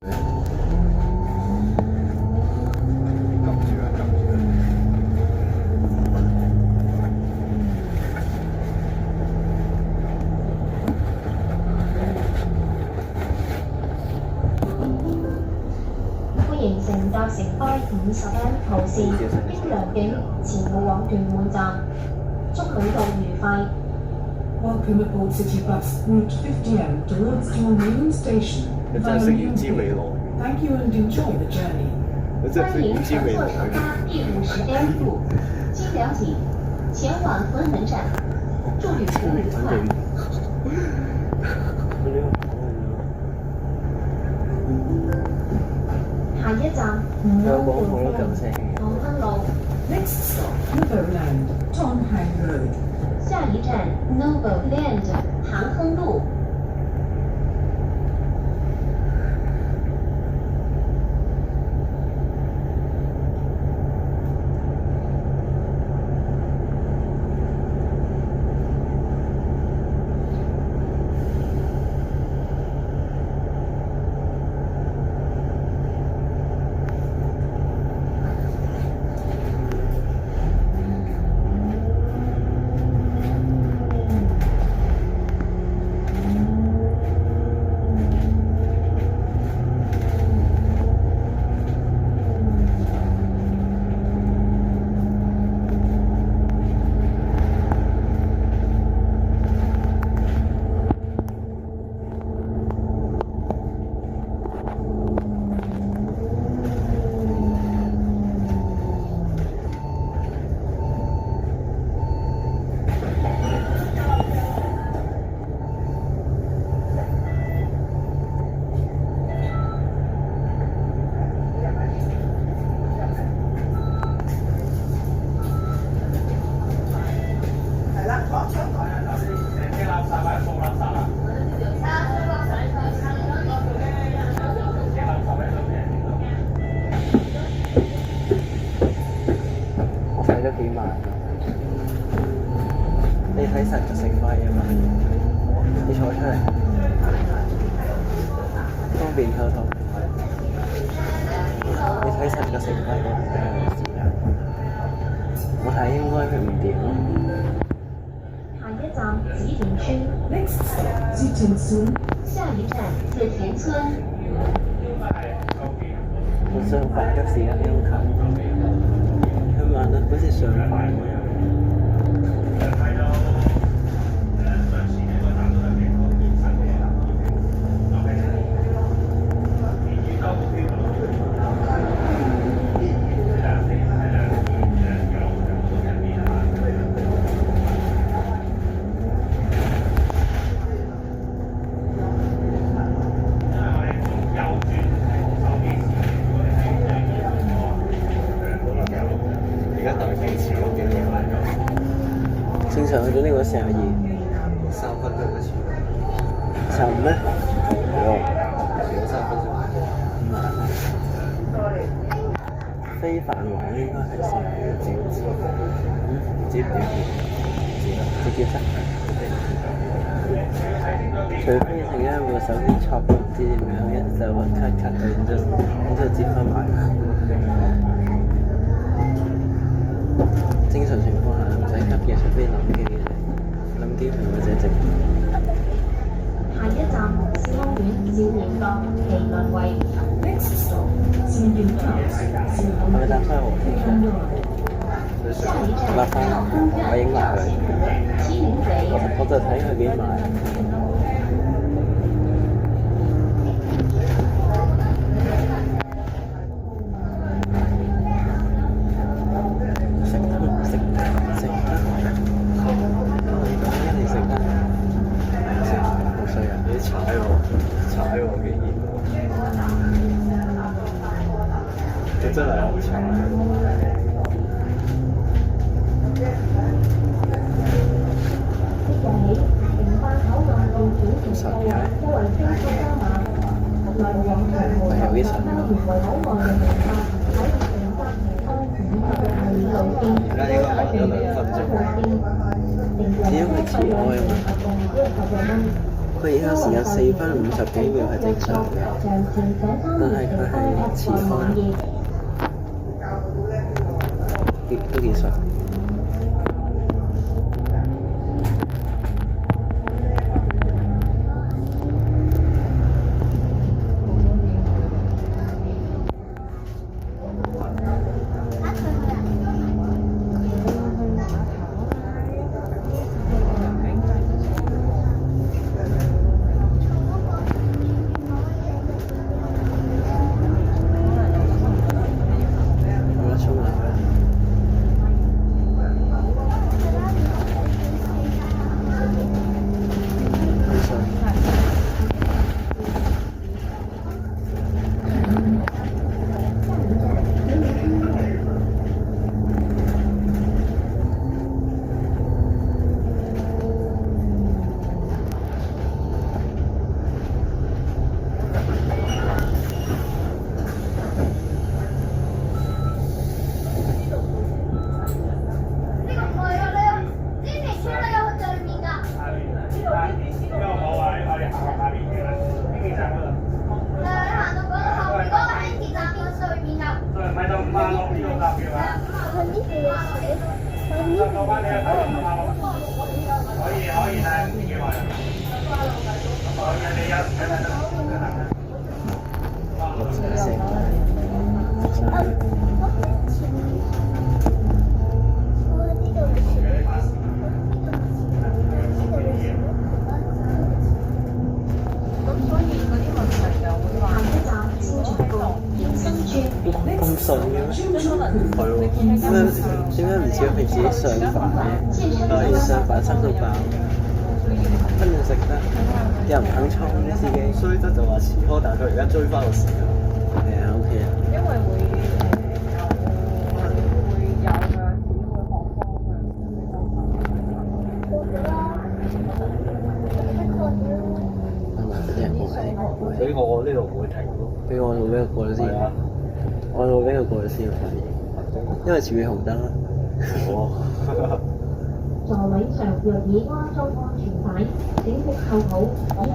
歡迎乘搭城巴51號線英良景前路往屯門站，祝旅途愉快。Welcome aboard City Bus Route 50M towards Tornmeon Station. 佢真係識要知未來， Thank you and enjoy the journey. 佢真係識歡迎要知未來乘坐城巴第50M路，經良景前往屯門站，祝旅途愉快。下一站塘亨路， Next stop, Novoland, Tonghang Road. 下一站 Novo Land 塘亨路。睇咗幾萬，你睇實就成威啊嘛！你坐出嚟，方便溝通。你睇實就成威嗰個時間，我睇應該佢唔掂。下一站紫田村， Next stop, Zitinsun. 下一站紫田村。我相反嘅時間要近，佢慢得好似上快咁樣。正常去到呢個42，3分鐘一次。35咩？少3分鐘。非繁華應該係42，知唔知？唔知點叫？直接塞。除非成日部手機錯唔知點樣，一就揾卡到，然之後接翻埋。正常情況下唔使急嘅，除非諗機或者直。下一站兆康苑少年閣麒麟圍。 Next stop, Singing House. 係咪搭翻我？下一站搭翻我影埋佢。麒麟圍。我就睇佢幾埋。佢真係好慘。有啲神㗎。而家應該慢咗2分鐘。只因為遲開啊嘛。佢而家時間4分50幾秒係正常嘅，但係佢係遲開，都幾順。咁順嘅咩？係喎，點解唔似平時啲上飯嘅？可以上飯塞到爆，跟住食得又唔肯沖司機，雖則就話遲開，但係佢而家追翻個時間。係啊 OK 啊。因為會有嘅，係咪嗰啲人過嚟？俾我呢度唔會停咯。俾我到呢個過咗先，我到呢個過咗先發現，因為前面紅燈啦。哦。座位上若已安裝安全帶，請扣好，以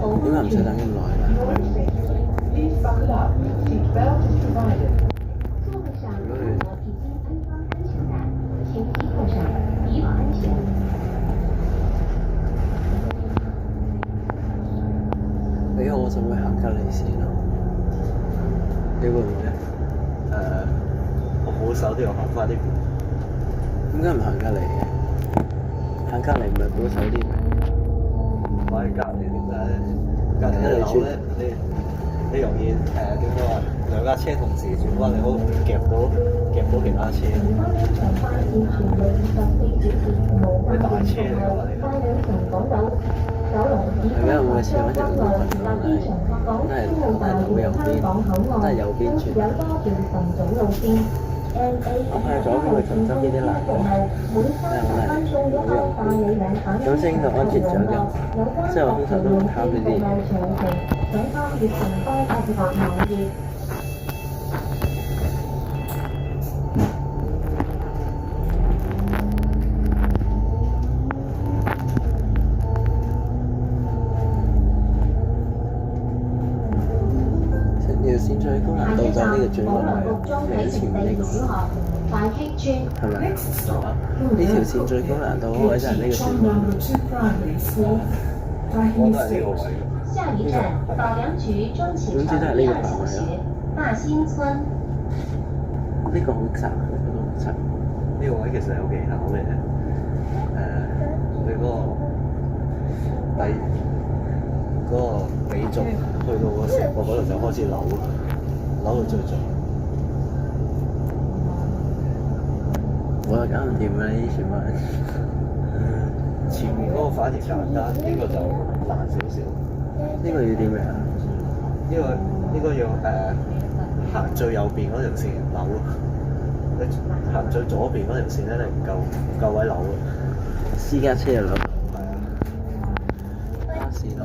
保點解唔使安全。等咁耐啦？ Please buckle up. Seat belt is provided. 座位上如果已经安装安全带，请系扣上，以保安全。俾我就會行隔離先咯。你會唔會啊？我冇手都要行翻呢邊。點解唔行隔離嘅？行隔離唔係保守啲咩？唔係隔離點解咧？隔離一樓咧，你容易點講啊？兩架車同時轉彎，你好容易夾到其他車。係大車嚟㗎嘛？係咩？我試揾人會瞓到都係右邊，都係右邊轉。我係左邊去從側邊啲欄杆，係好難，好右邊。咁先個安全獎嘅，即係我通常都唔貪呢啲嘢。條線最高難度就係呢個最高嘅，前面呢個係咪？ Next stop. 呢條線最高難度嗰位就係呢個最 Chong 高。 Number 2 Primary School. 我 Dahini 都係呢個位 State. 嘅。下一站，保良局中启城第二小学，大兴村。呢個好窄，呢個都好窄。呢個位其實有技巧嘅。你嗰個尾軸去到個石角嗰度就開始扭到最盡。我又搞唔掂啦，呢啲全部。前面嗰個反而簡單，呢個就難少少。呢個要點樣啊？呢個要行最右邊嗰條線扭，你行最左邊嗰條線咧，你唔夠位扭嘅。私家車就扭，係啊。巴士扭。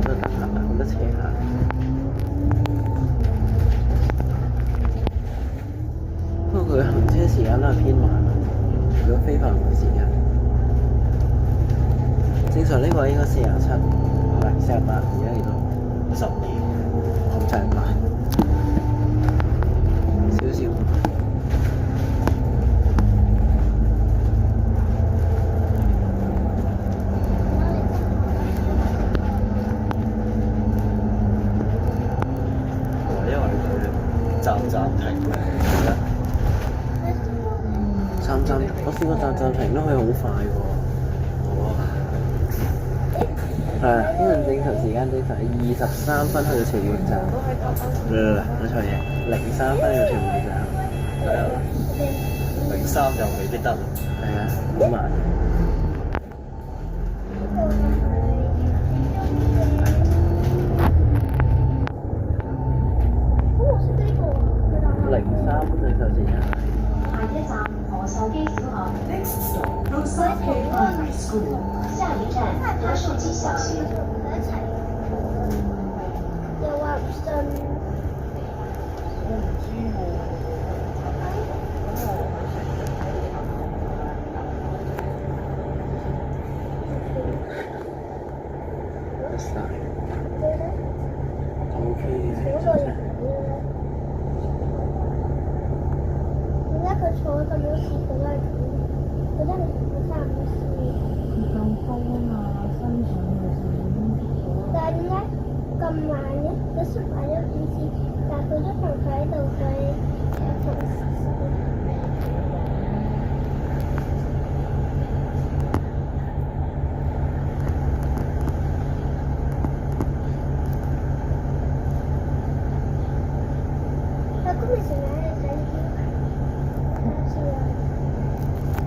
得行，好得斜行。不過佢行車時間都係偏慢咯，如果非繁忙時間。正常呢個應該47，唔係48，而家幾多？12，咁就係慢少少。因為佢站停咧，站，我試過站停都可以好快喎。係啊，因為正常時間正常係23分去到屯門站。冇錯嘢，03分去到屯門站。係啊，03就未必得。係啊，好慢。03分正常時間。下一站何壽基小學， Next stop, Rosaki Primary School. 下一站何壽基小學。又話唔信。OK 嘅。點解佢坐咁多次佢都係咁？佢真係坐差唔多次。佢咁高啊嘛，身上其實已經但係點解咁慢嘅？佢縮埋咗5次，但係佢都仲喺度佢同時。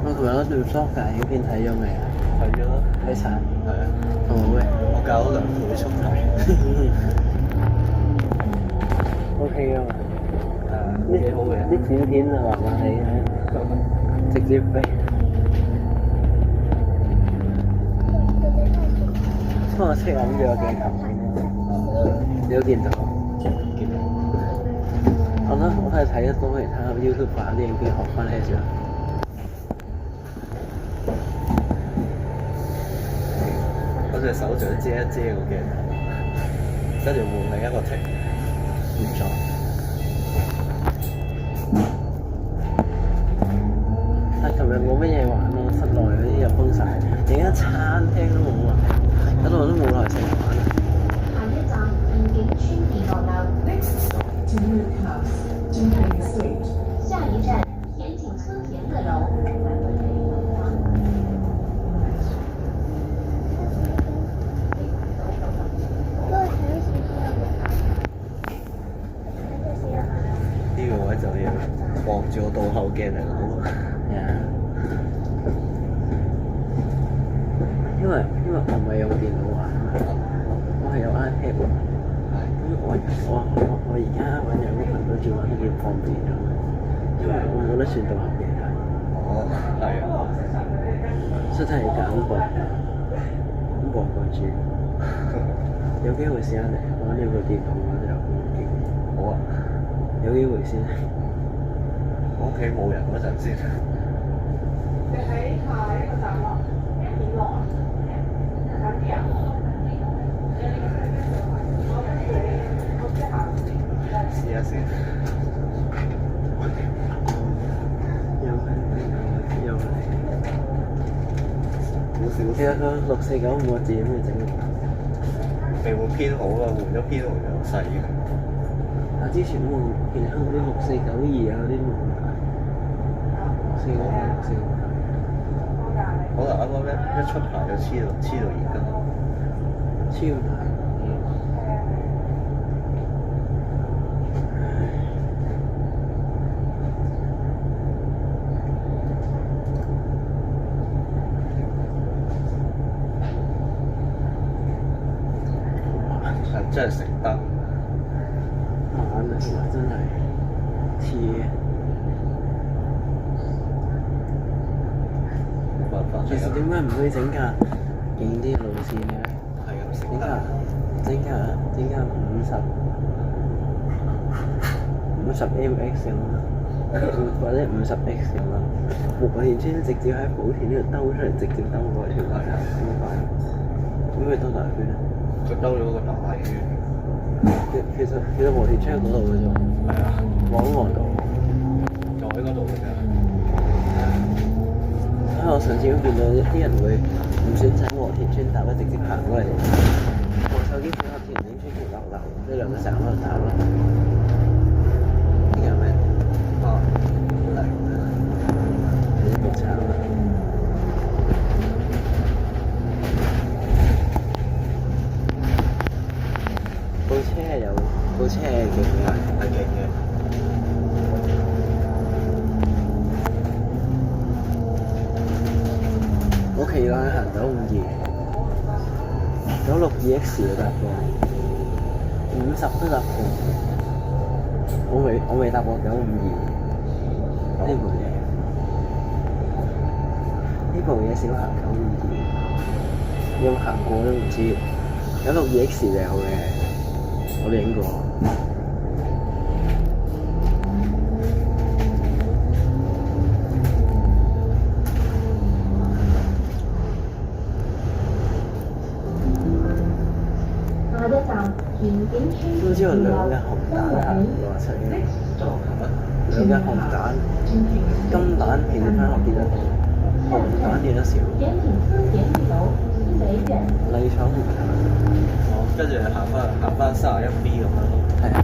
我同埋嗰段 vlog 影片睇咗未啊？睇咗啦，睇晒。係啊，好嘅。我教咗2倍速睇。OK 啊嘛。幾好嘅。啲剪片啊，麻麻地嘅，直接飛。不過我識諗住個鏡頭先，你都見到。見到。我都係睇得多其他 YouTube 啲影片學翻嚟啫。嗰隻手掌遮一遮個鏡頭，跟住換另一個停，唔錯。但係琴日冇乜嘢玩咯，室內嗰啲又封晒，連間餐廳都冇埋，搞到我都冇耐性玩。下一站御景村兒童樓。Next stop, Tinwood House, Tinwood Estate. 下一站田景村田乐楼。呢個位就要望住個倒後鏡嚟攞。係啊，因為我唔係用電腦玩，我係有 iPad 玩。咁我而家揾兩個頻道轉玩都幾方便咗，因為我冇得算到合嘅睇。哦，係啊。真係簡薄，咁薄個轉。有機會試下嚟玩你部電腦玩就好啊，有機會先。我屋企冇人嗰陣先。你喺下一個站落，點落啊？緊啲啊！試下先。又係。好少。其實佢6495個字咁嚟整。未換編號啊，換咗編號就細嘅。但之前都冇見香嗰啲6492啊嗰啲冇買。6492。可能啱啱一出牌就黐到而家。超大。真係食得。慢啊！真係黐嘅。冇辦法。其實點解唔可以整架勁啲嘅路線嘅？係咁食得。整架50 MX 咁啦，或者50X 咁啦。和田村直接喺寶田呢度兜出嚟，直接兜過條大頭咁快。點解兜大圈咧？佢兜咗個大圈。其實和田村喺嗰度嘅啫。係啊，望都望到。就喺嗰度嘅啫。因為我上次都見到啲人會唔選擇和田村搭，直接行過嚟。我手機配合田景村條樓呢兩個成日喺度打咯。呢個係咩？啊，嚟你啲木橙啊！部車係勁嘅，係勁嘅。我期待行952X 都搭過，50都搭過。我未搭過952呢部嘢。呢部嘢少行952，有冇行過都唔知。962X 就有嘅，我哋影過。下一站田景村都知道兩隻紅蛋行過齊嘅，兩隻紅蛋，金蛋平時返學見得到，紅蛋見得少。點評4.1樓新北苑。麗廠紅蛋。哦，跟住行翻31B 咁樣咯。係啊。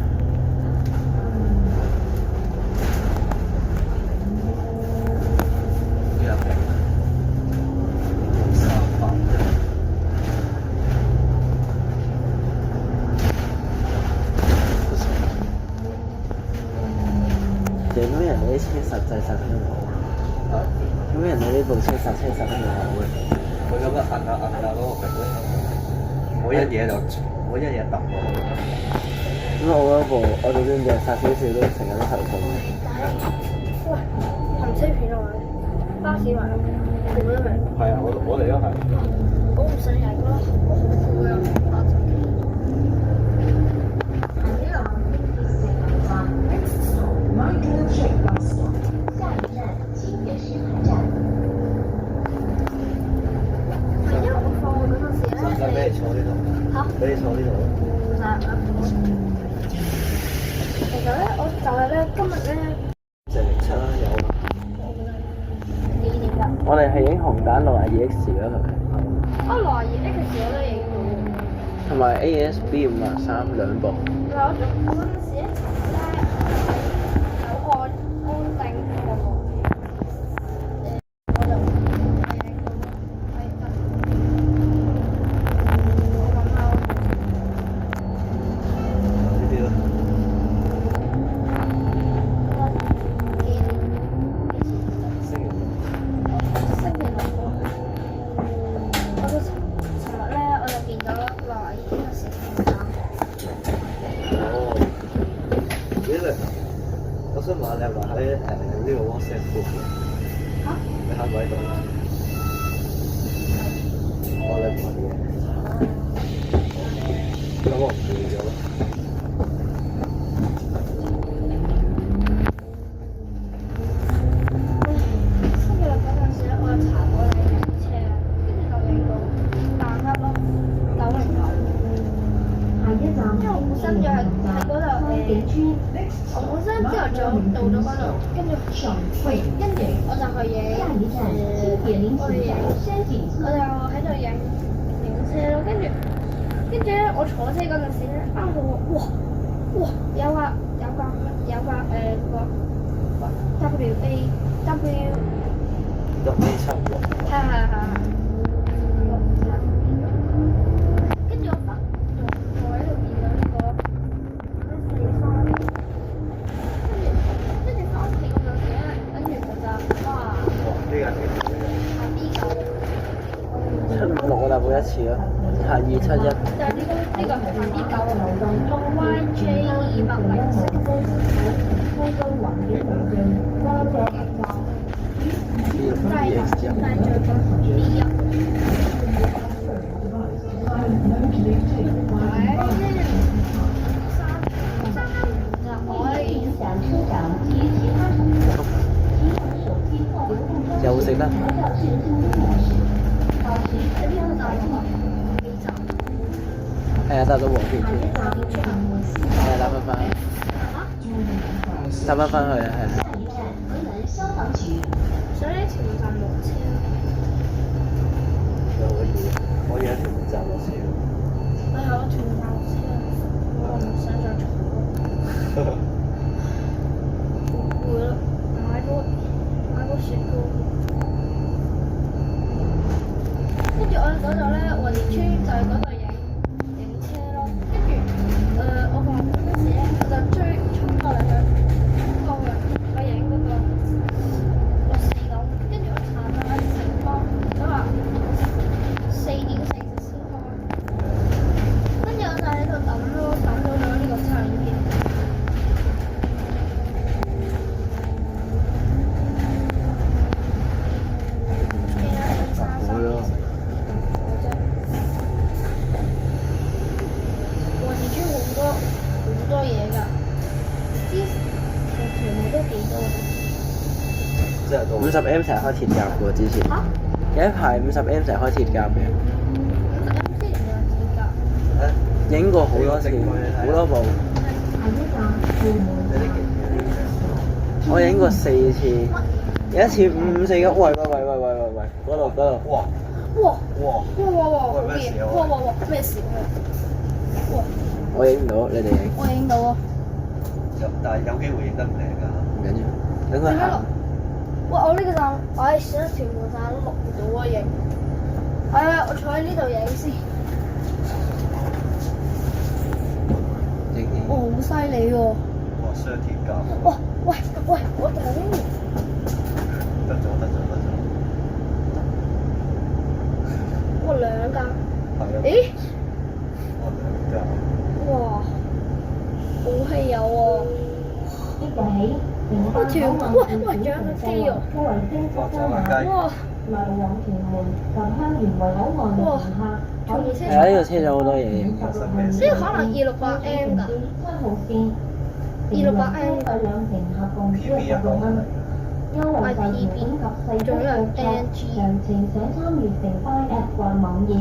幾多平啊？300。有冇人哋啲車實際實得好？啊？有冇人哋呢部車實車實得好嘅？佢咁樣摁下嗰個平嗰頭，每一嘢揼落去。咁我嗰部我就算隻剎少少都成日都頭痛嘅。喂，行車片啊，巴士埋，攰咗未？係啊，我哋都係。我唔想人咯，我好攰啊，發咗機。下一站石海站。 Next stop, Michael J. Bus Stop. 下一站清野石海站。係因為我放學嗰陣時咧，使唔使俾你坐呢度？嚇，俾你坐呢度。唔使啊。其實咧，我就係咧，今日咧，隻力車有。幾點㗎？我哋係影紅蛋62X 嗰度，我62X我都影到。同埋 ASB 53兩部。嗱，我嗰陣時咧，有安定嗰個，我就影到係得。我諗下，呢啲咯。幾年？星期六。星期六喎。我都尋日咧，我就見到62呢個事情啦。哦，我想問下你係咪喺呢個 WhatsApp group 嘅？嚇？你喺唔喺度？我你唔喺嘅。咁我唔見咗咯。星期六嗰陣時咧，我就查過你嘅車，跟住就影到大黑咯，909。下一站因為我本身就係喺嗰度景村。我本身朝頭早到咗嗰度，跟住我就去影下一站7.0我哋影山景我就喺度影車咯，跟住咧，我坐車嗰陣時咧，啱到哇，有架WA 入呢七喎。係。跟住我喺度見到呢個咩四方形，跟住翻屋企嗰陣時咧，跟住就哇，呢個係下 B9。 756我搭過一次咯，下271。就係呢個係下 B9 YJ206。但係最近 B1。No connectivity. 呢個大學幾站？係啊，搭到黃田下一村，站屯門絲係啊，搭翻返去，搭翻返去啊，係啊。下一站屯門消防局。所以呢屯門站冇車。可以喺屯門站落車。我係我屯門站落車，我唔想再坐。攰啦，買個雪糕。跟住我哋嗰度咧，雲田村就係嗰度影車咯。跟住我爸嗰陣時咧，我就衝過嚟去我影嗰個64檔，跟住我查咗下時光，佢話4.4就先開。跟住我就喺度等咯，等到咗呢個差影片。好咯，我哋村好多嘢㗎，之前屯門都幾多嘅。即係到50M 成日開鐵甲嘅喎，之前嚇有一排50M 成日開鐵甲嘅， 50M 之前有鐵甲。影過好多次，好多部，下一站屯門有啲勁我影過4次，有一次554嘅，喂，嗰度，嘅。哇哇哇！哇哇哇！好嘢！哇哇哇！咩事？哇！我影唔到，你哋影，我影到啊！但係有機會影得唔靚㗎。唔緊要，等佢行。哇！我呢個站，唉，算啦，屯門站都錄唔到啊影。係啊，我坐喺呢度影先。影哇，好犀利喎！哇，雙鐵甲。哇喂，我頂！得咗。哇，兩架。係啊。咦？哇，兩架。哇，好稀有喎！即日起，營辦口岸哇仲有個機喎作為升級加碼，哇！來往屯門及香園圍口岸嘅乘客可以係啊，呢度車咗好多嘢影。呢個可能268M 㗎。7號線268M 兩程合共16蚊。優惠就原本及4級國作，詳情請參閱城巴 App 或網頁。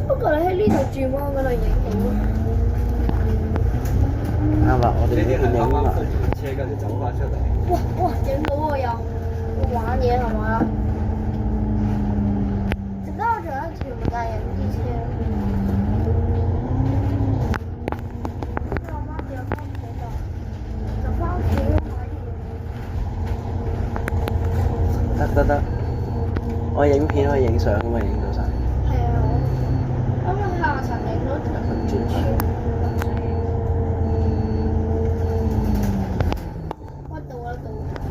不過你喺呢度轉彎嗰度影到咯。啱啦，我哋呢啲係呢邊影埋。啱啱封完車，跟住走翻出嚟。哇，影到喎又玩嘢係嘛？值得我仲有一條大人啲車。我媽叫我翻屋企就翻屋企買嘢。得，我影片可以影相㗎嘛，影到晒。係啊，我諗下層影到全部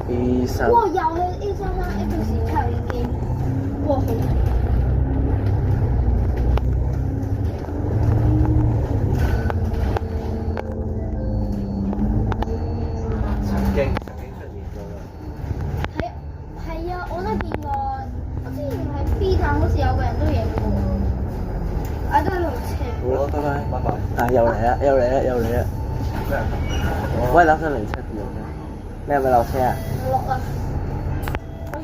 B3哇！又係 A33X 七已經，哇好！曾經出現過啦。係啊，我都見過。我之前喺 B 站好似有個人都影過，啊都係路車。好啦，拜拜。拜拜。啊，又嚟啦！咩啊？喂，樓上07點嘅，你係咪落車啊？落啦！我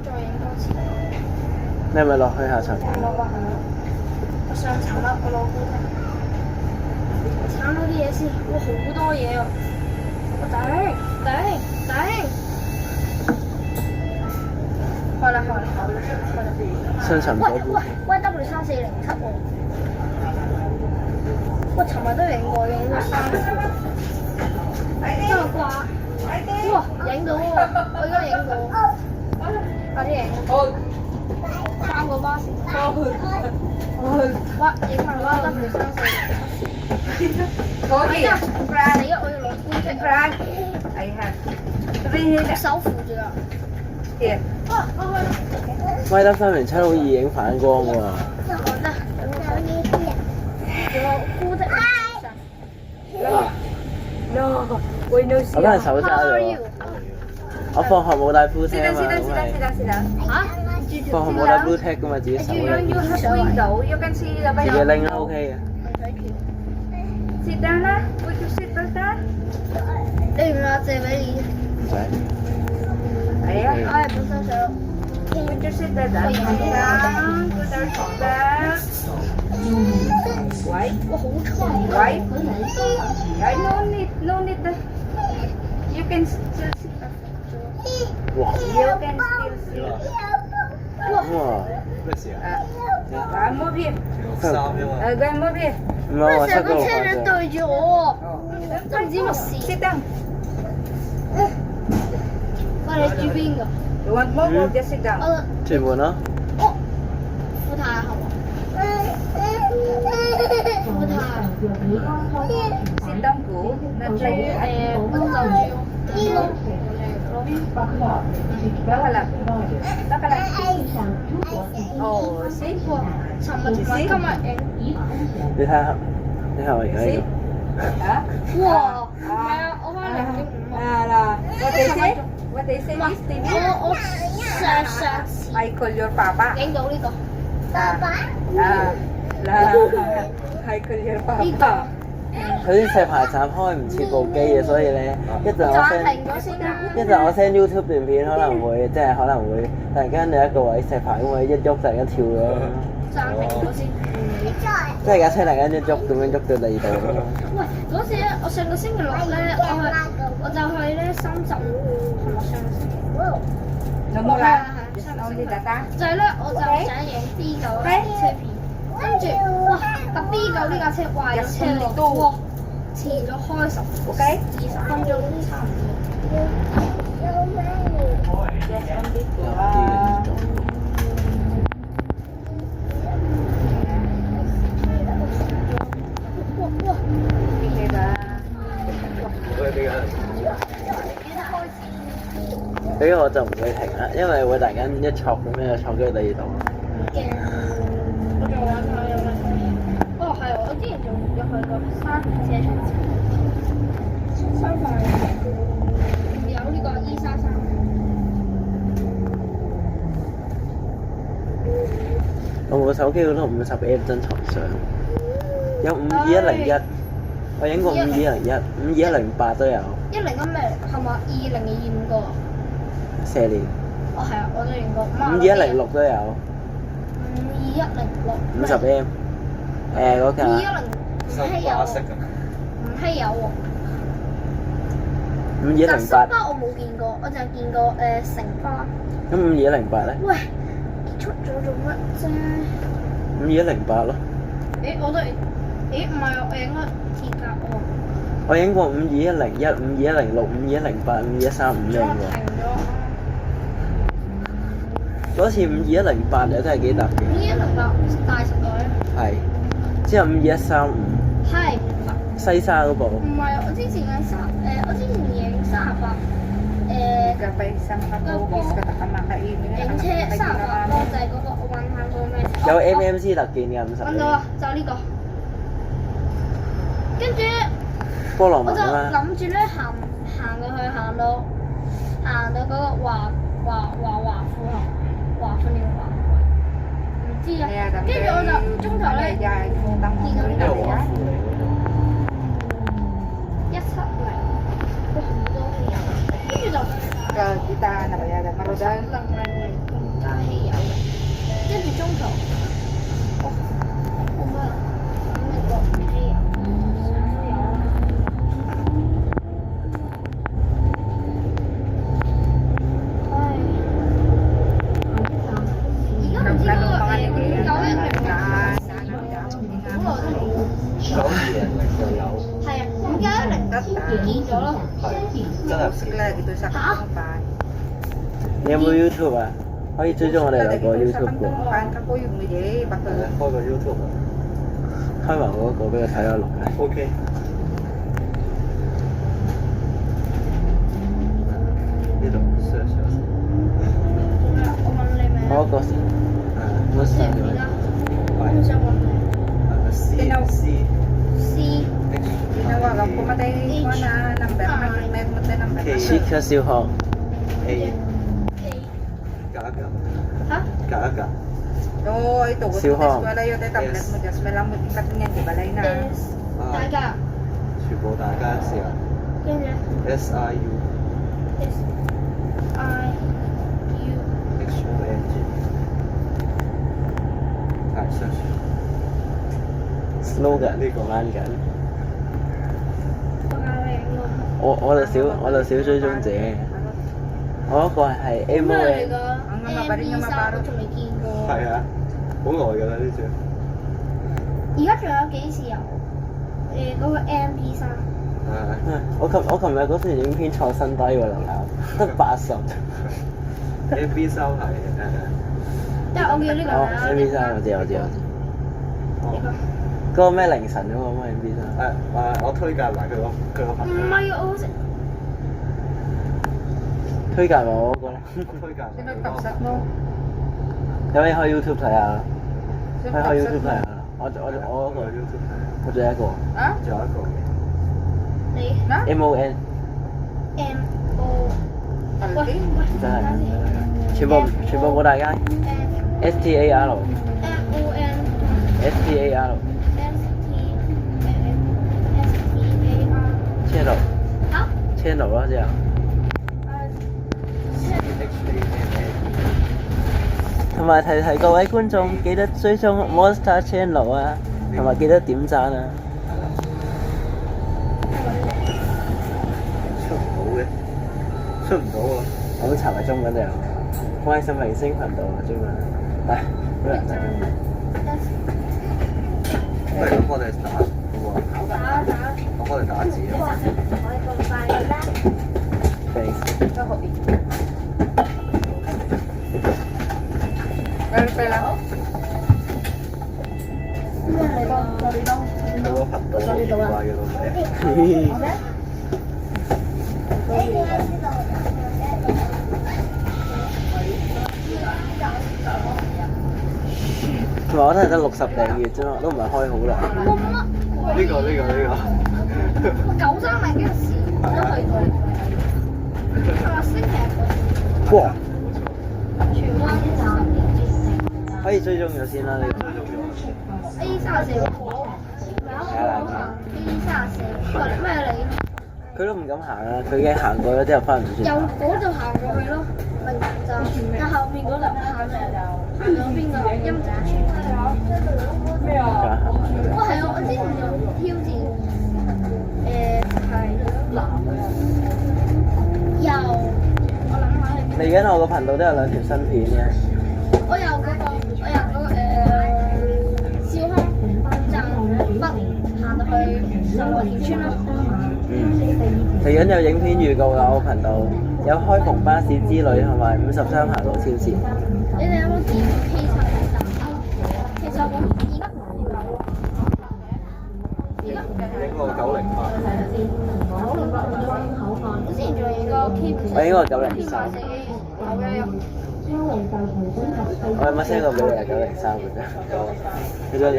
再影多次。你係咪落去下層？落啊！我上層啦，我攞高梯。鏟到啲嘢先，哇好多嘢啊！我頂！開啦！雙層嗰邊。喂 W3407喎！我尋日都影過咗3條，真係掛！哇，影到喎！我而家影到，快啲影！3個巴士，哇！影埋啦 W3407。可以啊！我要攞官職啊！手扶住啊！威德307好易影反光喎。我都係手揸咗。我放學冇帶 blue tag 啊嘛，放學冇帶 blue tag 噶嘛，自己手拎。自己拎啦 ，OK 嘅。Sit down 啦，Would you sit down？你唔話借俾你？唔使。Ayan. Ay, basta siya. Put your seatbelt down. Down. Put our seatbelt. Why? 哇，好重啊！ Why? I no need that. You can still sit up. 哇 You can still sit. 哇！咩事啊？ Go and move here. 衫啫嘛。 Go and move here. 唔係我成個塞嗰個車人對住我，都唔知乜事。 Sit down. 喂，你住邊㗎？ You want more? Or just sit down. 我屯門咯，富泰係嘛？富泰。 Sit down, go. Not 住 like 我就住呢度。 Bakalan. Bakalan. Oh, see? 哇！尋日同埋今日影。你睇下，你睇我而家呢 See? 個， Huh? 哇！唔係啊，我翻0.5啊。 Lah, what they say? What they say is TV? 我上次 I call your papa. 影到呢個。 Lah, I call your 呢 papa. 個。佢啲細牌站開唔切部機嘅，所以咧一陣我暫 send 停咗先啦。一陣我 send YouTube 段片可能會即係可能會突然間有一個位石牌咁位一喐突然間跳咗，暫停咗先。即係架車突然間一喐咁樣喐到第二度。喂，嗰次咧，我上個星期六咧，我就去咧深圳，係咪上個星期？ No more lah. Just only data. 就係咧，我就想影 B 九嘅車片，跟住哇，搭 B 九呢架車壞咗車喎，哇，遲咗開Okay? 20分鐘差唔多。 Just only 有 to 啲嚴重。 哇哇！ okay ba? 佢哋嘅俾我就唔會停啦，因為會突然間一錯咁樣就錯咗去第二度。驚！我仲玩下有咩？哦，係喎，我之前仲有去過沙田車場，收費有呢個233。我部手機嗰度50M 珍藏相，有52101，我影過52101、52108都有， 101咩嚟？係嘛？2025個。蛇年哦，係啊，我都影過。 52106都有5106。 50M，嗰架210唔收稀有喎花式，咁。唔稀有喎。 但新52108，花我冇見過，我就見過成花。咁52108咧喂，出咗做乜啫？ ？52108咯，誒，我都誒唔係啊，我影咗鐵甲喎。我影過52101、52106、52108、52135咗影過。停咗。嗰次52108又真係幾特別， 5108大時代啊。係。之後52135係明白。西沙嗰部，唔係啊，我之前影我之前影38Gabay isang katugis ka takamakainin. 影車38咯，就係嗰個我揾下個咩？有 MMC 特件嘅揾到啊，就呢個。跟住咧，菠蘿我就紋啊嘛，諗住咧行過去，行到嗰個華富行，華富定華貴，唔知啊。跟住我就中途咧見到呢因為個華富嚟嗰度。 170，哇好多汽油，跟住就 Kita nabayaran marudan. 能更加汽油，跟住中途，哇好乜落汽油，上油啊！唉，而家唔知嗰個910好耐都冇。 920就有，係啊，510唔見咗咯。係真係唔識。 Gitu sa Kapan. 你有冇 YouTube 啊？可以追蹤我哋兩個 YouTube 嘅， Kapan ka po yung hindi. 係啊開個 YouTube 啊。開埋嗰個俾佢睇下錄嘅。 OK。呢度 search 下先。我問你名。我嗰個我知上唔知啊？我係。想問你。 C Tinawagan ko matay ko na number. May number. C 嘅小學 A 隔一隔，嚇？隔一隔。 Oh, ito. Siw Hong. Wala yun yung tablet mo. Just may lamot yung katingin. Di balay na. 大家。全部大家試下。跟住。 SIU。IU HONG 係 search slogan 呢個玩緊。個教練咯。我就少追蹤者，我嗰個係 M 咩 O 嚟 N 㗎？MP3我仲未見過。係啊，好耐㗎啦呢隻。而家仲有幾時有？嗰個 MP3。我琴日嗰段影片創新低喎流量，得80。MP3係即係我叫呢個哦啦。 MP3 我知。呢個。嗰個咩凌晨嗰個咩 MP3？我推介埋佢個頻唔道。係我食。推介埋我嗰個啦。推介埋Sino 佢個 kapsat mo? 有咩開 YouTube 睇下？ Sino 開 YouTube kapsat 睇下 mo? 啦。我嗰個 YouTube 睇，我仲有一個Ha? 仲有一個你 Na? M O N， M O 喂 Alvin? 喂，真係等先全部冇大街。 M S T A R M O N S T A R S T A R channel 嚇 channel 咯，之後 HANA。同埋提各位觀眾記得追蹤 Monster Channel 啊，同埋記得點讚啊！出唔到嘅，出唔到喎。我查埋中文就有，開心明星頻道啊中文，嚟好難睇。不如咁我哋打好啊，打我哋打字啊。我咁快嘅咩？ Thanks。 Sa hobby. Meron pa lang. 佢個頻道好奇怪嘅老味。同埋我都係得60訂閱啫嘛，都唔係開好耐。呢個93咪幾時都去過，係咪星期日？哇！荃灣站可以追蹤咗先啦，呢個。 A34，A34，咩嚟？佢都唔敢行啊！佢驚行過咗之後翻唔轉。由嗰度行過去咯，明站，但後面嗰度行咗邊個陰宅村？我係啊！我之前有挑戰，係由我諗下係嚟緊我個頻道都有2條新片嘅。我由嗰個兆康站北行到去秀華田村咯。嚟緊有影片預告啦，我頻道有開篷巴士之旅同埋53行路超前。你哋有冇見汽車站？其實我而家呢個908。我之前仲影過 K 我應該係903。我有乜 send 過俾你啊？903嘅啫。佢張嘢。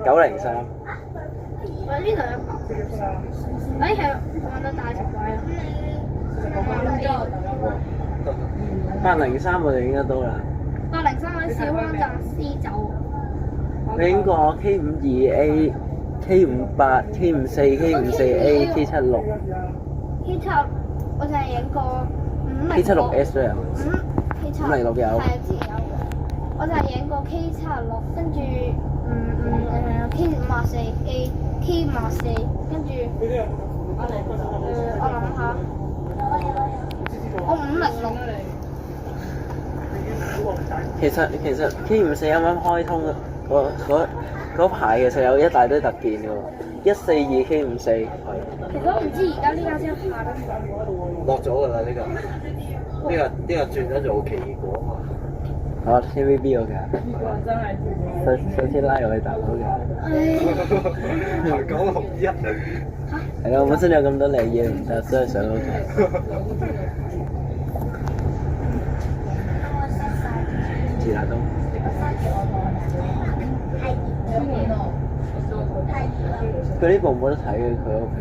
903。我呢度有係玩到大食鬼啦。803我哋應該都啦。 803喺小康站 C 走。你影過 K52A、K58、K54、K54A、K76、K7我就係影過506。K76S 都有。 K7 506有。係啊，之前有嘅。我就係影過 K76，跟住K54A、K54，跟住我諗下，我506。其實 K54啱啱開通嗰排其實有一大堆特件嘅喎，142 K54。其實我唔知而家呢家先下緊。落咗㗎啦呢個轉咗做奇異果嘛。哦 TVB 嗰個。上次拉我去大佬嘅。台港61。係咯，本身有咁多靚嘢唔得，所以上嗰個。自打東。佢呢部冇得睇嘅，佢嗰邊。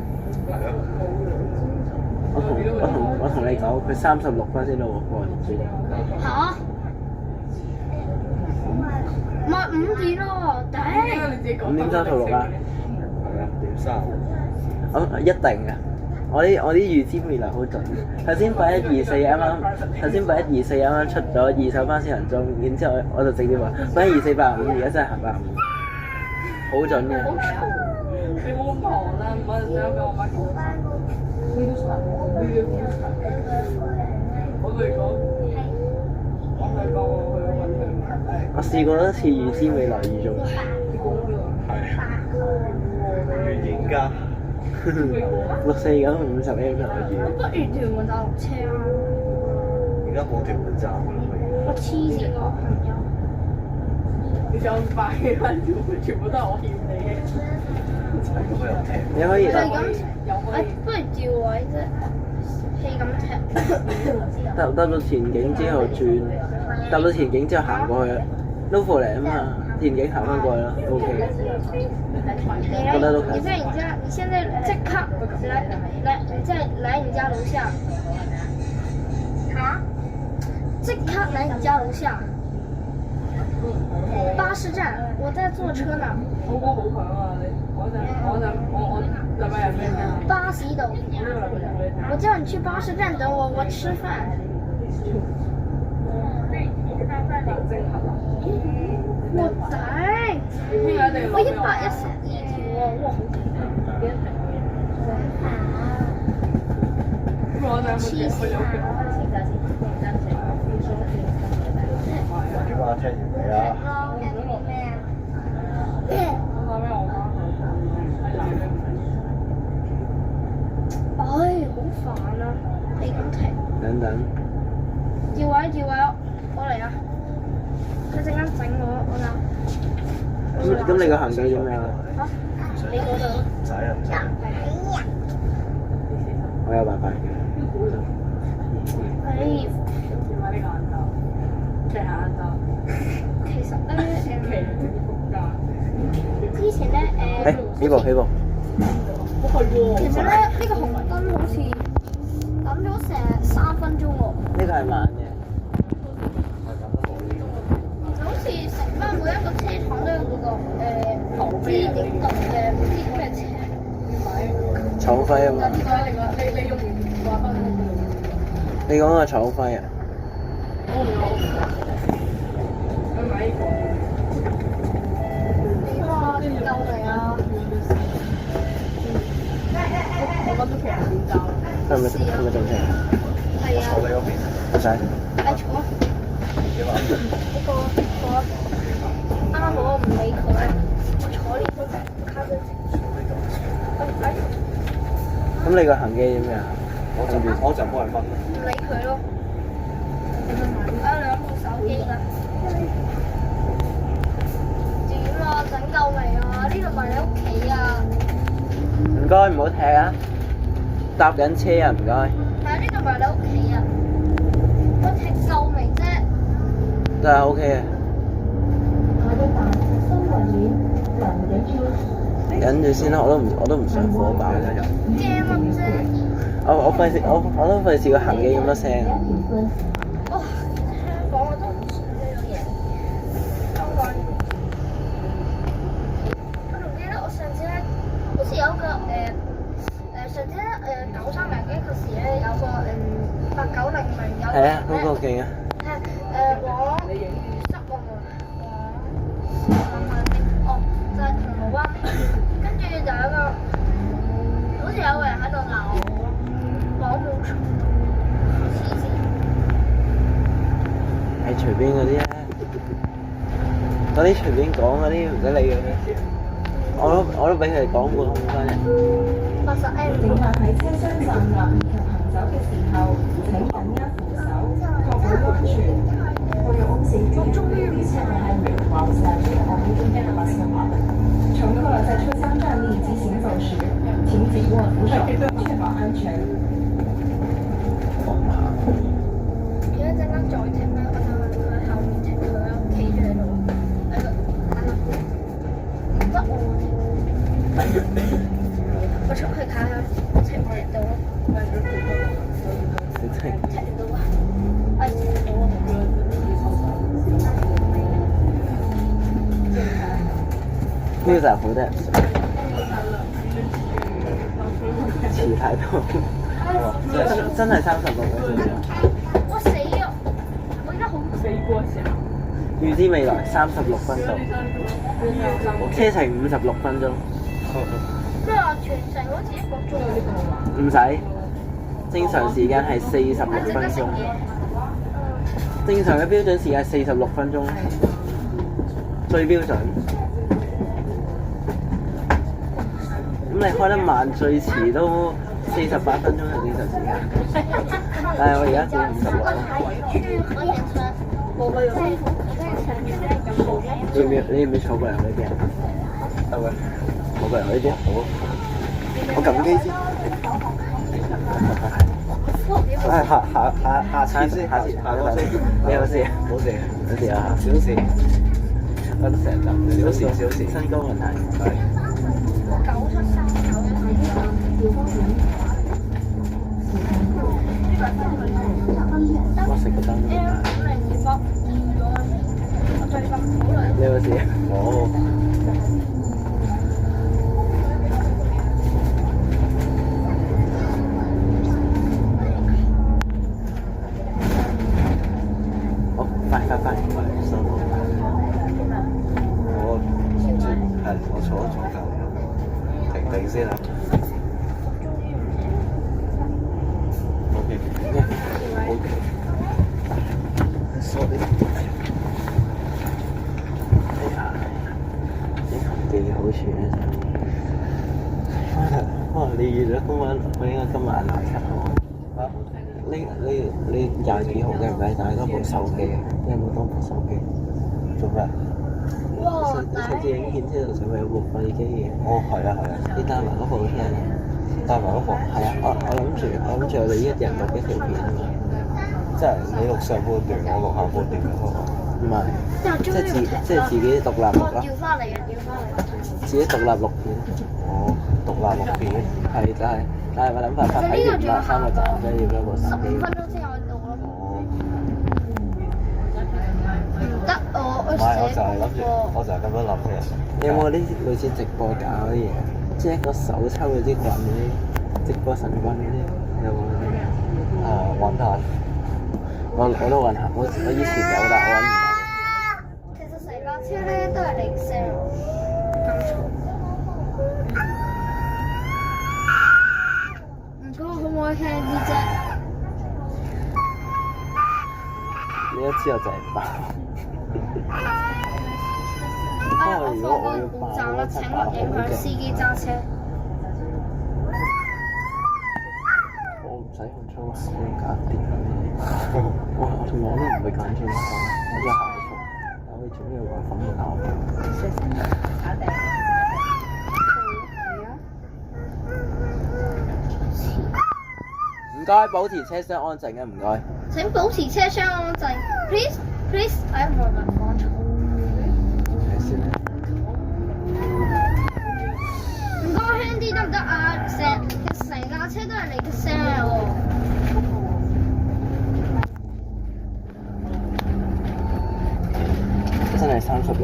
我同你講，佢36分先到喎，個人知。嚇！唔係5點咯，頂！ 5點3到6啊？係啊，點3？一定嘅。我啲預知未來好準。頭先8124啱啱出咗二手巴士行蹤，然之後我就直接話812485而家真係行85，好準嘅。你冇咁忙啦，唔好陣間俾我媽叫翻。我同你講，我去揾佢。我試過一次預知未來預中。預言家。6450M 頭預。不如屯門大陸車啊！而家冇屯門站㗎啦，我黐線個朋友。你想快嘅話，全部都係我欠你嘅。咁又踢。你可以係咁，不如調位啫，係咁踢。搭到田景之後轉，搭到田景之後行過去 ，local 嚟啊嘛，田景行翻過去啦 ，OK 嘅。覺得都可以。你在你家，你現在即刻來，你再來你家樓下。啊？即刻來你家樓下。巴士站，我在坐車呢。我哥好強啊！我禮拜日咩㗎？巴士度。我叫你去巴士站等我，我吃飯。我頂！我112條喎，哇！黐線！點啊？聽完未啊？唉，好煩啊！係咁停。等等。調位，我嚟啊！佢陣間整我就。咁你個行記做咩啊？你嗰度。唔使啊，唔使。我有辦法嘅。係。點解呢個晏晝？騎下晏晝。其實咧騎之前咧起步。其實咧呢個紅燈好似等咗成3分鐘喎。呢個係慢嘅。好似成班每一個車廠都有嗰個唔知點讀嘅唔知咩車。廠徽啊嘛。你用完話翻你講個廠徽啊？哇！夠未啊？我諗到騎人點走？係咪仲停？係啊。坐你嗰邊。唔使。坐。點啊？坐。啱啱我唔理佢，我坐呢個卡車。咁你個行機點樣啊？我就幫人分。唔理佢咯。2部手機㗎。點啊？整夠未啊？呢度咪你屋企啊？唔該，唔好踢啊！搭緊車啊，唔該。係啊，呢度咪你屋企啊？我踢夠未啫？都係 OK 嘅。下一站新雲苑良景村。忍住先啦，我都唔想火爆嘅又。驚乜啫？我費事，我都費事個行機咁多聲。哇！香港我都唔信呢樣嘢。香港，我仲記得我上次咧，好似有個上次咧93零幾嗰時咧有個8900有個係啊，嗰個勁啊！係往魚濕喎，往諗下先，哦，就係銅鑼灣，跟住就有個好似有個人喺度鬧廣告牆，黐線。係隨便嗰啲咧，嗰啲隨便講嗰啲唔使理嘅。我都俾佢哋講過翻嚟。80M。乘客喺車廂站立以及行走嘅時候，請緊握扶手，確保安全。為了安全，注意地下還沒有保持乘客在車廂站立及行走時，請緊握扶手，確保安全。如果陣間再停咧，我就喺後面停佢啦，企住喺度，得我我出去睇下停唔停到咯。停到啊！停到啊！呢個就係好多人上。黐遲太多，真係36分鐘。我死啊！我而家好預知未來36分到，車程56分鐘。咩話全程好似1個鐘？唔使，正常時間係46分鐘。正常嘅標準時間係46分鐘，最標準。咁你開得慢，最遲都48分鐘係正常時間。但係我而家只56分。去合眼村，我有你要唔要坐過嚟呢邊啊？得嘅，坐過嚟呢邊。好，我撳機先。下次你有事？冇事，有事啊！小事，我成日諗小事，身高問題。係。我食個燈。你有事？冇。快，收到。我坐夠啦，停先啦。OK。sorry。幾好處咧就，你預咗今晚，我應該今晚嚟㗎喎。你22號嘅唔係帶嗰部手機，你有冇當部手機？做咩？上次影片之後上面有部飛機嘅。哦，係啊。你帶埋嗰部先。帶埋嗰部？係啊，我諗住我哋一人錄一條片啊嘛。即係你錄上半段，我錄下半段嗰個。唔係，即係自己獨立錄啦。調翻嚟啊！自己獨立錄片。哦，獨立錄片。係就係。但係我諗法睇完3個站，所以要嗰部手機。15分鐘之後到咯。唔得，我唔係，我就係諗住，我就係咁樣諗嘅。你有冇啲類似直播搞嗰啲嘢？即係一個手抽嗰啲棍嗰啲，直播神棍嗰啲，有冇？揾下。我都揾下，我以前有，但我揾唔到。其實成架車咧都係你 sell 咁重。可唔可以輕啲啫？你一知我就係爆。我放個護罩啦，請勿影響司機揸車。我唔使用粗口，我用簡啲。我同我都唔會揀粗口，我真係下錯。我會做咩話粉面鬧我？唔該，保持車廂安靜啊！唔該。請保持車廂安靜 ，please。哎，唔係講錯。睇先啦。唔該，輕啲得唔得啊？成架車都係你嘅聲喎。真係36分。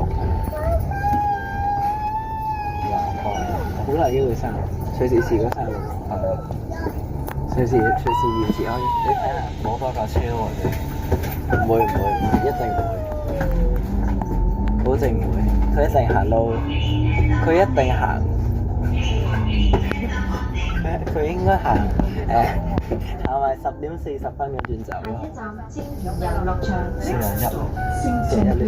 好大機會生，隨時試過36。係。隨時延遲安，你睇下攞多架車喎你。唔會，一定唔會，保證唔會。佢一定行路，佢應該行行埋10點40分嘅轉走咯。一站尖遊樂場。星期一。你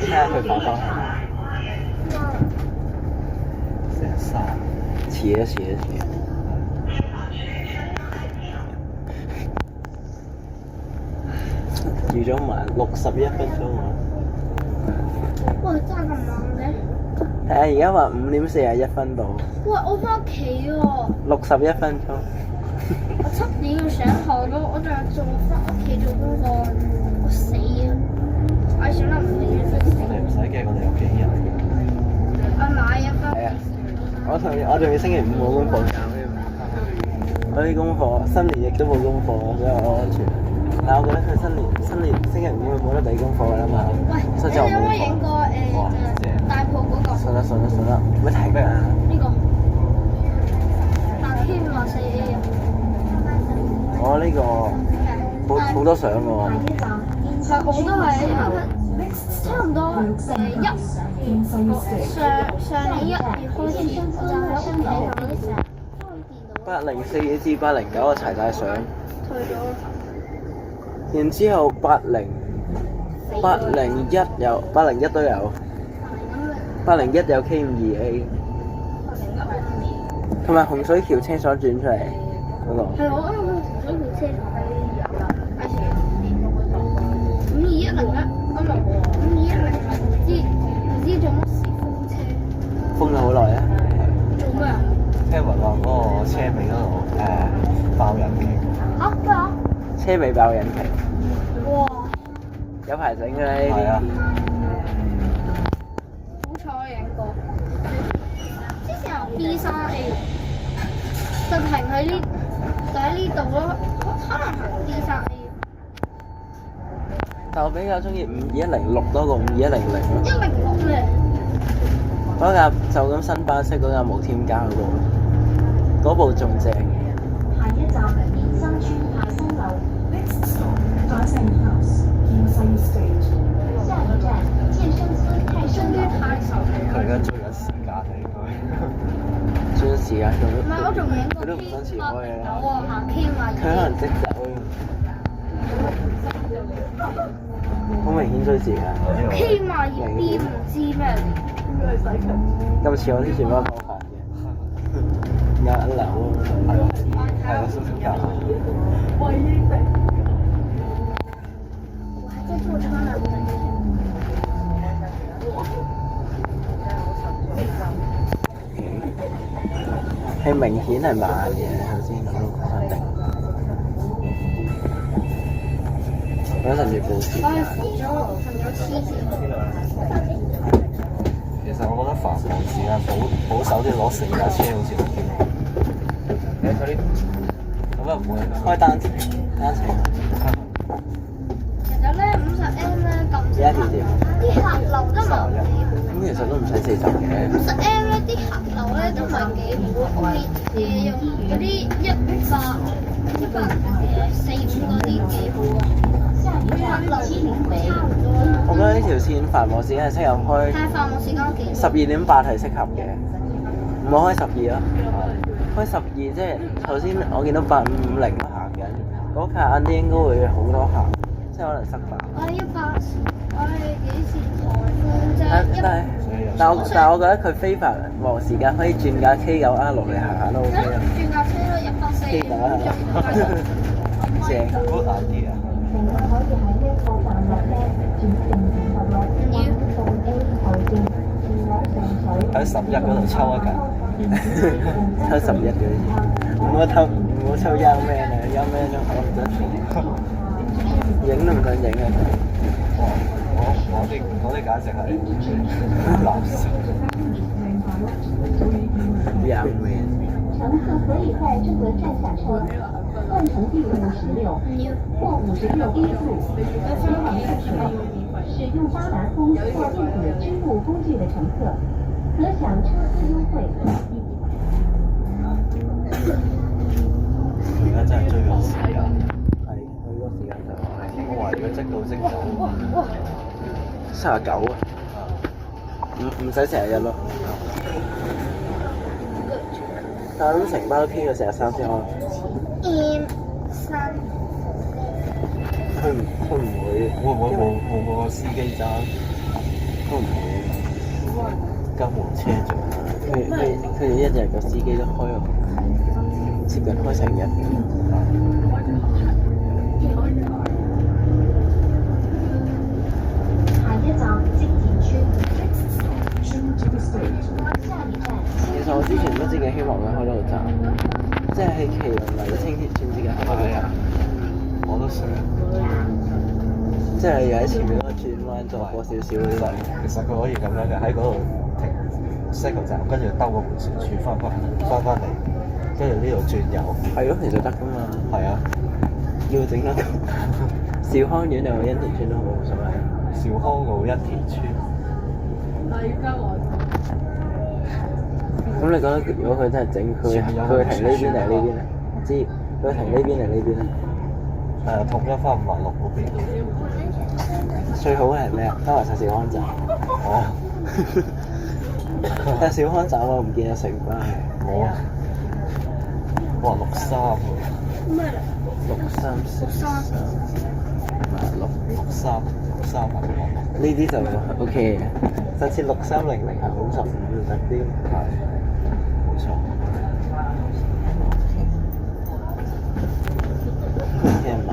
睇下佢反方向。成3。遲咗。預咗慢61分鐘喎。哇！真係咁慢嘅？係啊，而家話5點41分到。哇！我翻屋企喎。61分鐘。我7點要上學咯，我仲要翻屋企做功課，我死啊！我上得唔理嘅真係。你唔使驚，我哋有幾人。我買一包。係啊，我仲要星期5冇功課搞添。我啲功課新年亦都冇功課，所以我安全。但係我覺得佢新年星期5佢冇得俾功課㗎啦嘛，所以就冇課。你有冇影過大埔嗰個？信啦，唔好提佢啊！呢個大 K54A 啊。我呢個好多相喎。下一站燕山我都係村口。差唔多上年1月開始我就喺屋企嗰啲成日開電腦。804至809我齊晒相，退咗啦。然之後801有801都有，801有 K52A，同埋洪水橋車所轉出嚟嗰個。係我因為佢同水條車5210咁啊5210唔知做乜事封車。封咗好耐啊！做咩啊？聽聞話嗰個車尾嗰度爆引擎，嚇咩啊？車尾爆引擎，哇！有排整嘅呢係啊啲。好彩我影過。之前由 B3A 就停喺呢，就喺呢度咯，可能行 B3A。但我比較中意5106多過5100。106咩？嗰架就咁新版式嗰架無添加嗰部仲正。下一站延伸村泰新樓。下一站健身村泰新樓。佢而家追緊時間啊應該。追時間唔係，我仲影過佢都唔想遲開嘅。 K809啊，行 K52。佢可能即走，好明顯追時間。 K52B 唔知咩嚟。今次我啲全部都講法嘅，壓流係啊，少少夾。我還在坐車呢。係明顯係慢嘅，首先咁都肯定。嗰陣要報時我係間。瞓咗黐線。其實我覺得繁忙時間保守啲攞4架車好似好啲。咁又唔會開單程。其實咧50M 咧咁一條條。啲客流都唔係幾好。咁其實都唔使40嘅。50M 咧啲客流咧都唔係幾好，我係用嗰啲100、400、5嗰啲幾好啊。客流差唔多啦。我覺得呢條線繁忙時間係適合開但係繁忙時間幾12.8係適合嘅，唔好開12咯。開12即係頭先我見到8550都行緊，嗰架晏啲應該會好多客，即係可能塞爆。我係幾時台風啫？但係我覺得佢非繁忙時間可以轉架 K9R 落嚟行下都 OK 啊。轉架車咯，140 K9正。 good idea。乘客可以喺呢個站落車，轉乘26或到 A 台線，前往上水。喺11嗰度抽一架。抽11嘅，唔好抽Youngman啊！Youngman都我唔得，影都唔想影啊！我啲簡直係垃圾。Youngman。乘客可以在这个站下车，换乘第56或56A路，前往下水。使用八达通或电子支付工具的乘客，可享车资优惠。而家真係追緊時間。係，佢個時間就係我話如果即到即走。 39啊，唔使成日咯。但係咁成班都傾咗成日3先開。佢唔會，會唔會個司機爭都唔會。跟換車做？佢哋一日個司機都開接近開成日。下一站織田村。下一站。其實我之前都自己希望佢開到站，即係喺麒麟嚟到青田村之間開到站。我都想。即係又喺前面嗰個轉彎再過少少嗰啲。其實佢可以咁樣嘅，喺嗰度停 cycle 站，跟住兜個迴旋處翻嚟，跟住呢度轉右。係咯，其實得㗎嘛。係啊，要整得咁。兆康苑定係欣田村都好冇所謂。兆康路欣田村。咁你覺得如果佢真係整佢會停呢邊定係呢邊咧？我知佢會停呢邊定呢邊咧？統一翻56嗰邊。最好係咩啊？翻嚟石小康站。哦。石小康站我唔見有城巴嘅。冇啊。哇，63喎。咩嚟6363呢啲就 OK 嘅。上次6300係55特啲。係。冇錯。天馬。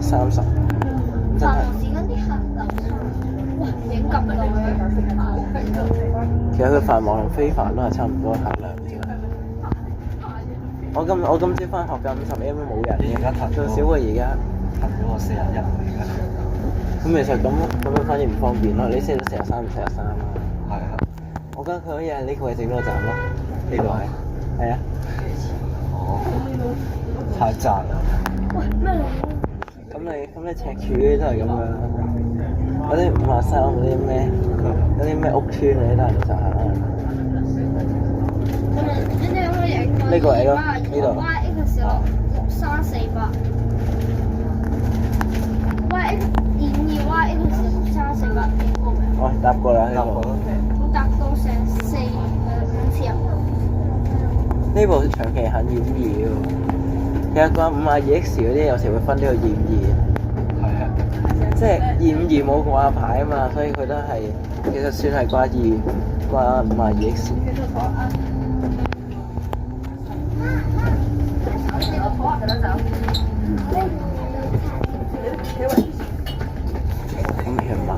30。真係。時間啲客流，哇，已經撳到佢。其實佢繁忙同非繁都係差唔多客量啫。我今朝翻學㗎，50M都冇人嘅，而家騰仲少過而家。騰咗我41而家。咁其實咁樣反而唔方便咯。你43唔43啊？係啊。我覺得佢可以喺呢個位整多站咯。呢個位。係啊。哦。太窄啦。喂，咩嚟？咁你赤柱嗰啲都係咁樣，嗰啲53嗰啲咩屋村嗰啲都係60下。呢個嚟咯，呢度。YX 有63400。YX 22 YX 63400幾個嘅？我搭過啦呢個。我搭到成5次入。呢部長期限2.2喎。其實講52X 嗰啲有時會分呢個2.2。係啊。即係2.2冇掛牌啊嘛，所以佢都係其實算係掛52X。咁樣慢。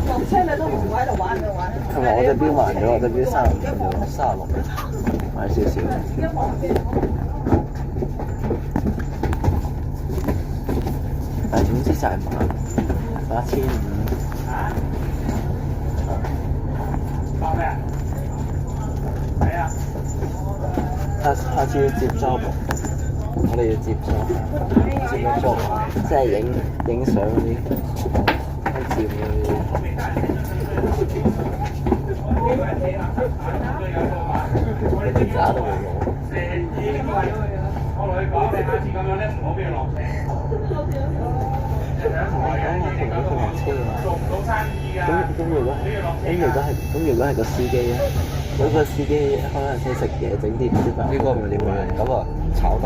落車你都唔會喺度玩就玩。同埋我隻錶慢咗，我隻錶36慢少少。但係總之就係慢，8500。下次要接 job，我哋要接 job，接咩 job？即係影相嗰啲，拍照嗰啲。連渣都冇用。我同你講，你下次咁樣咧，唔好俾佢落車。同埋講我停咗佢落車啊嘛。咁如果係個司機咧，嗰個司機可能想食嘢，整啲唔知飯。呢個唔掂嘅，咁啊炒得。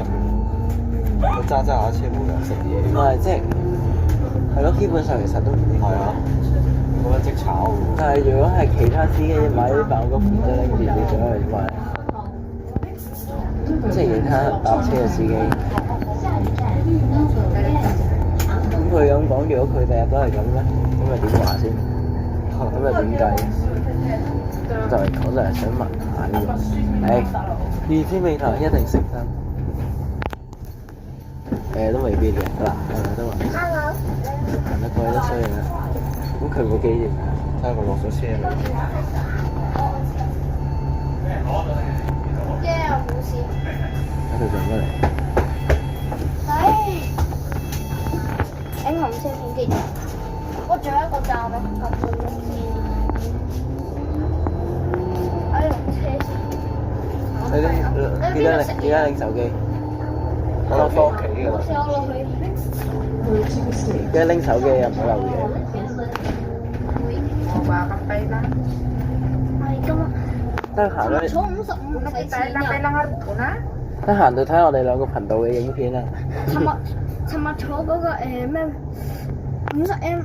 我揸下車冇人食嘢。唔係即係係咯，基本上其實都唔應該。係啊。咁樣即炒。但係如果係其他司機買啲爆谷，唔知拎住你仲可以買。即係其他搭車嘅司機。咁佢咁講，如果佢第日都係咁咧，咁咪點話先？咁咪點計？我就係想問下呢個。2000美頭一定熄燈。都未必嘅，嗱，係咪都話？行得過都衰啦。咁佢冇機點啊？睇下佢落咗車未？驚啊！冇事。睇佢做乜嚟？唉，影紅色片機。我仲有一個站啊，撳到公司。哎，落車先。記得拎手機。我落翻屋企㗎啦。我落去。記得拎手機啊，唔好漏嘢。我話咁低啦。係咁啊。得閒咧，坐55唔使錢㗎。得閒就睇我哋兩個頻道嘅影片啦。尋日坐嗰個咩50M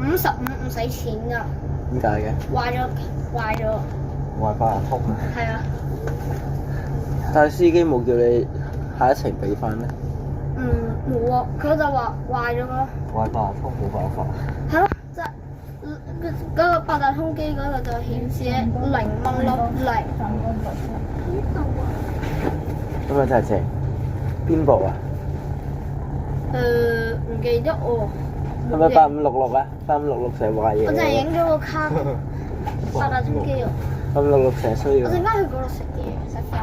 55唔使錢㗎。點解嘅？壞咗。WiFi 通啊！係啊。但係司機冇叫你下一程俾翻咩？冇啊，佢就話壞咗咯。WiFi 通冇辦法。係咯，即係嗰個八達通機嗰度就顯示0蚊咯，0。咁啊真係正。邊部啊？唔記得喎。係咪8566啊？8566成日壞嘢。我就係影咗個卡，八達通機喎。8566成日衰我㗎。陣間去嗰度食嘢食飯。